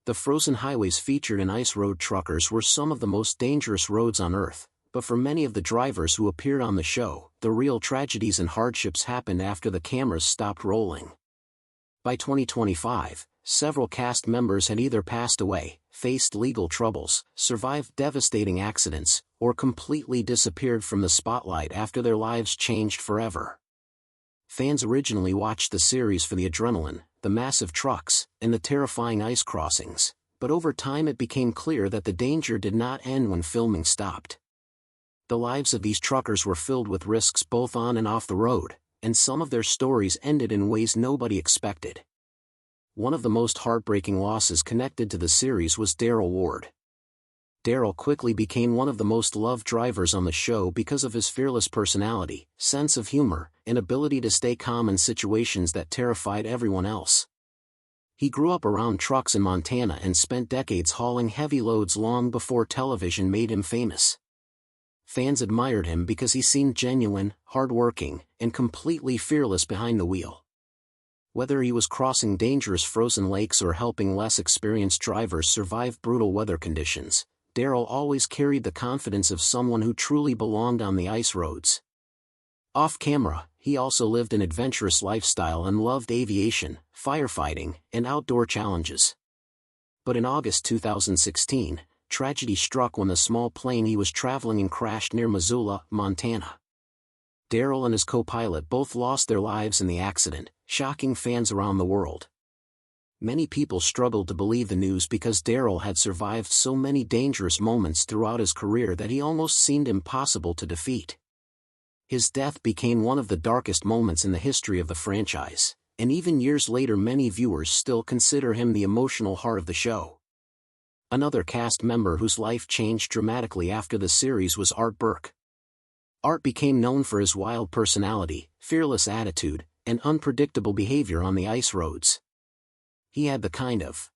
The frozen highways featured in Ice Road Truckers were some of the most dangerous roads on Earth, but for many of the drivers who appeared on the show, the real tragedies and hardships happened after the cameras stopped rolling. By 2025, several cast members had either passed away, faced legal troubles, survived devastating accidents, or completely disappeared from the spotlight after their lives changed forever. Fans originally watched the series for the adrenaline, the massive trucks, and the terrifying ice crossings, but over time it became clear that the danger did not end when filming stopped. The lives of these truckers were filled with risks both on and off the road, and some of their stories ended in ways nobody expected. One of the most heartbreaking losses connected to the series was Daryl Ward. Daryl quickly became one of the most loved drivers on the show because of his fearless personality, sense of humor, and ability to stay calm in situations that terrified everyone else. He grew up around trucks in Montana and spent decades hauling heavy loads long before television made him famous. Fans admired him because he seemed genuine, hardworking, and completely fearless behind the wheel. Whether he was crossing dangerous frozen lakes or helping less experienced drivers survive brutal weather conditions, Daryl always carried the confidence of someone who truly belonged on the ice roads. Off-camera, he also lived an adventurous lifestyle and loved aviation, firefighting, and outdoor challenges. But in August 2016, tragedy struck when the small plane he was traveling in crashed near Missoula, Montana. Daryl and his co-pilot both lost their lives in the accident, shocking fans around the world. Many people struggled to believe the news because Daryl had survived so many dangerous moments throughout his career that he almost seemed impossible to defeat. His death became one of the darkest moments in the history of the franchise, and even years later many viewers still consider him the emotional heart of the show. Another cast member whose life changed dramatically after the series was Art Burke. Art became known for his wild personality, fearless attitude, and unpredictable behavior on the ice roads. He had the kind of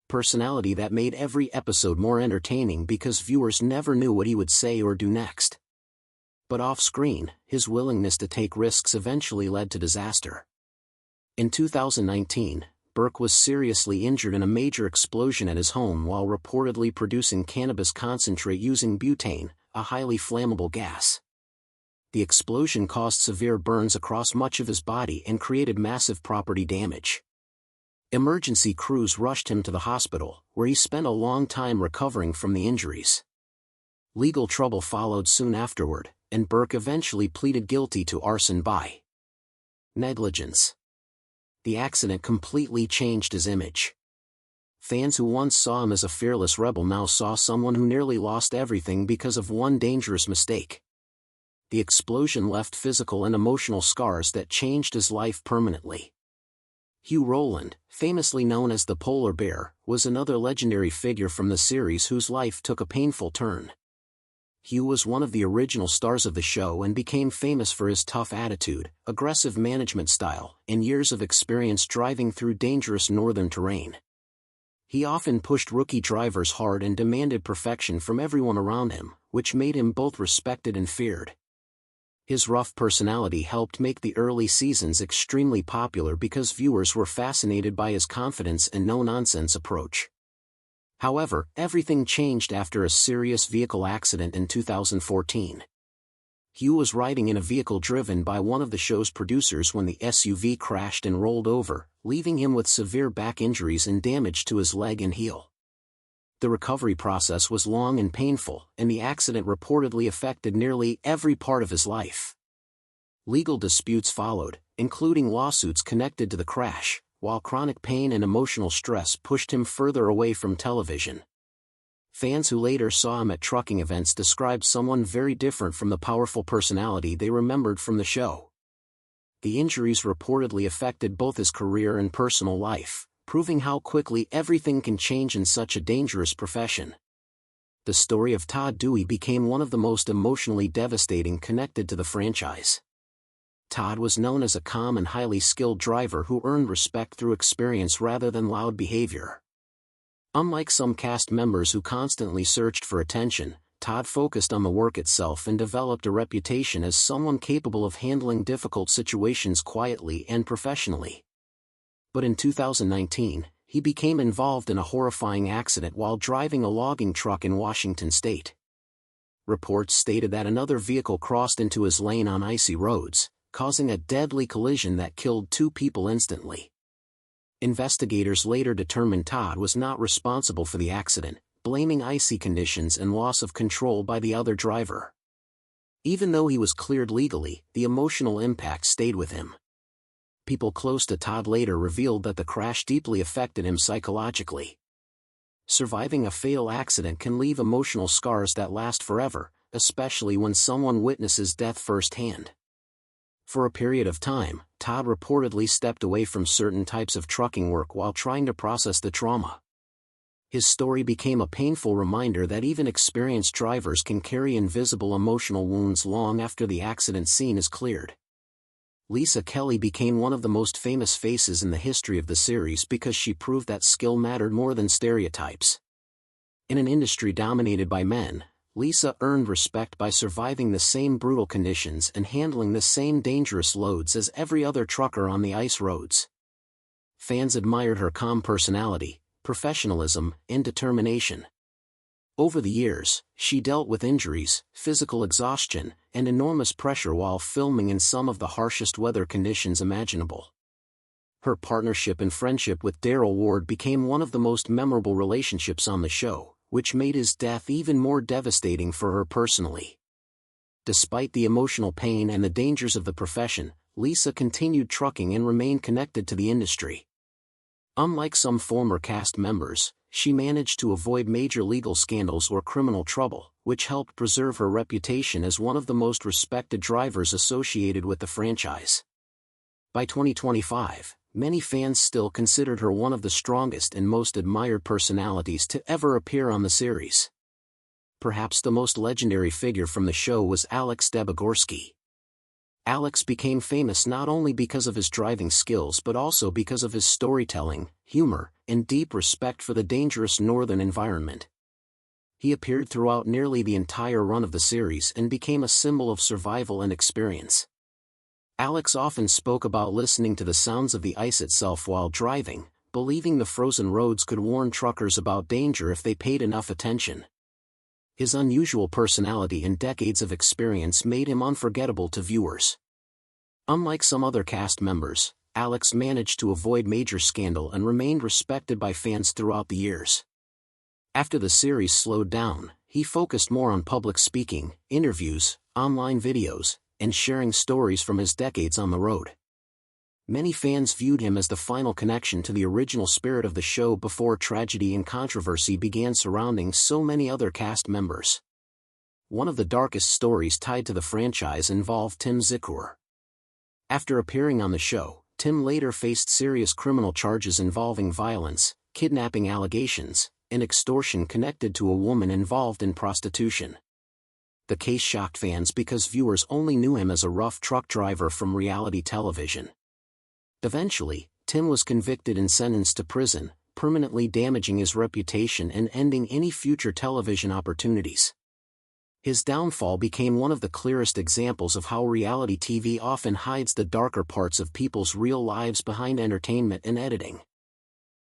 personality that made every episode more entertaining because viewers never knew what he would say or do next. But off-screen, his willingness to take risks eventually led to disaster. In 2019, Burke was seriously injured in a major explosion at his home while reportedly producing cannabis concentrate using butane, a highly flammable gas. The explosion caused severe burns across much of his body and created massive property damage. Emergency crews rushed him to the hospital, where he spent a long time recovering from the injuries. Legal trouble followed soon afterward, and Burke eventually pleaded guilty to arson by negligence. The accident completely changed his image. Fans who once saw him as a fearless rebel now saw someone who nearly lost everything because of one dangerous mistake. The explosion left physical and emotional scars that changed his life permanently. Hugh Rowland, famously known as the Polar Bear, was another legendary figure from the series whose life took a painful turn. Hugh was one of the original stars of the show and became famous for his tough attitude, aggressive management style, and years of experience driving through dangerous northern terrain. He often pushed rookie drivers hard and demanded perfection from everyone around him, which made him both respected and feared. His rough personality helped make the early seasons extremely popular because viewers were fascinated by his confidence and no-nonsense approach. However, everything changed after a serious vehicle accident in 2014. Hugh was riding in a vehicle driven by one of the show's producers when the SUV crashed and rolled over, leaving him with severe back injuries and damage to his leg and heel. The recovery process was long and painful, and the accident reportedly affected nearly every part of his life. Legal disputes followed, including lawsuits connected to the crash, while chronic pain and emotional stress pushed him further away from television. Fans who later saw him at trucking events described someone very different from the powerful personality they remembered from the show. The injuries reportedly affected both his career and personal life, proving how quickly everything can change in such a dangerous profession. The story of Todd Dewey became one of the most emotionally devastating connected to the franchise. Todd was known as a calm and highly skilled driver who earned respect through experience rather than loud behavior. Unlike some cast members who constantly searched for attention, Todd focused on the work itself and developed a reputation as someone capable of handling difficult situations quietly and professionally. But in 2019, he became involved in a horrifying accident while driving a logging truck in Washington state. Reports stated that another vehicle crossed into his lane on icy roads, causing a deadly collision that killed 2 people instantly. Investigators later determined Todd was not responsible for the accident, blaming icy conditions and loss of control by the other driver. Even though he was cleared legally, the emotional impact stayed with him. People close to Todd later revealed that the crash deeply affected him psychologically. Surviving a fatal accident can leave emotional scars that last forever, especially when someone witnesses death firsthand. For a period of time, Todd reportedly stepped away from certain types of trucking work while trying to process the trauma. His story became a painful reminder that even experienced drivers can carry invisible emotional wounds long after the accident scene is cleared. Lisa Kelly became one of the most famous faces in the history of the series because she proved that skill mattered more than stereotypes. In an industry dominated by men, Lisa earned respect by surviving the same brutal conditions and handling the same dangerous loads as every other trucker on the ice roads. Fans admired her calm personality, professionalism, and determination. Over the years, she dealt with injuries, physical exhaustion, and enormous pressure while filming in some of the harshest weather conditions imaginable. Her partnership and friendship with Darryl Ward became one of the most memorable relationships on the show, which made his death even more devastating for her personally. Despite the emotional pain and the dangers of the profession, Lisa continued trucking and remained connected to the industry. Unlike some former cast members, she managed to avoid major legal scandals or criminal trouble, which helped preserve her reputation as one of the most respected drivers associated with the franchise. By 2025, many fans still considered her one of the strongest and most admired personalities to ever appear on the series. Perhaps the most legendary figure from the show was Alex Debogorski. Alex became famous not only because of his driving skills but also because of his storytelling, humor, and deep respect for the dangerous northern environment. He appeared throughout nearly the entire run of the series and became a symbol of survival and experience. Alex often spoke about listening to the sounds of the ice itself while driving, believing the frozen roads could warn truckers about danger if they paid enough attention. His unusual personality and decades of experience made him unforgettable to viewers. Unlike some other cast members, Alex managed to avoid major scandal and remained respected by fans throughout the years. After the series slowed down, he focused more on public speaking, interviews, online videos, and sharing stories from his decades on the road. Many fans viewed him as the final connection to the original spirit of the show before tragedy and controversy began surrounding so many other cast members. One of the darkest stories tied to the franchise involved Tim Zikur. After appearing on the show, Tim later faced serious criminal charges involving violence, kidnapping allegations, and extortion connected to a woman involved in prostitution. The case shocked fans because viewers only knew him as a rough truck driver from reality television. Eventually, Tim was convicted and sentenced to prison, permanently damaging his reputation and ending any future television opportunities. His downfall became one of the clearest examples of how reality TV often hides the darker parts of people's real lives behind entertainment and editing.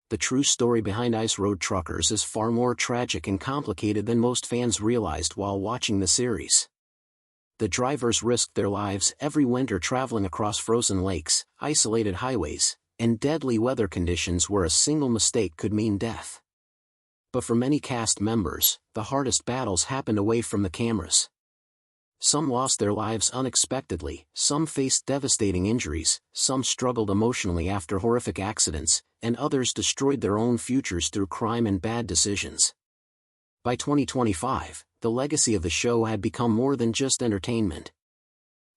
The true story behind Ice Road Truckers is far more tragic and complicated than most fans realized while watching the series. The drivers risked their lives every winter traveling across frozen lakes, isolated highways, and deadly weather conditions where a single mistake could mean death. But for many cast members, the hardest battles happened away from the cameras. Some lost their lives unexpectedly, some faced devastating injuries, some struggled emotionally after horrific accidents, and others destroyed their own futures through crime and bad decisions. By 2025, the legacy of the show had become more than just entertainment.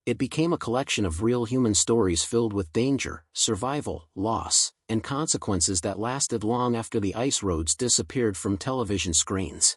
It became a collection of real human stories filled with danger, survival, loss, and consequences that lasted long after the ice roads disappeared from television screens.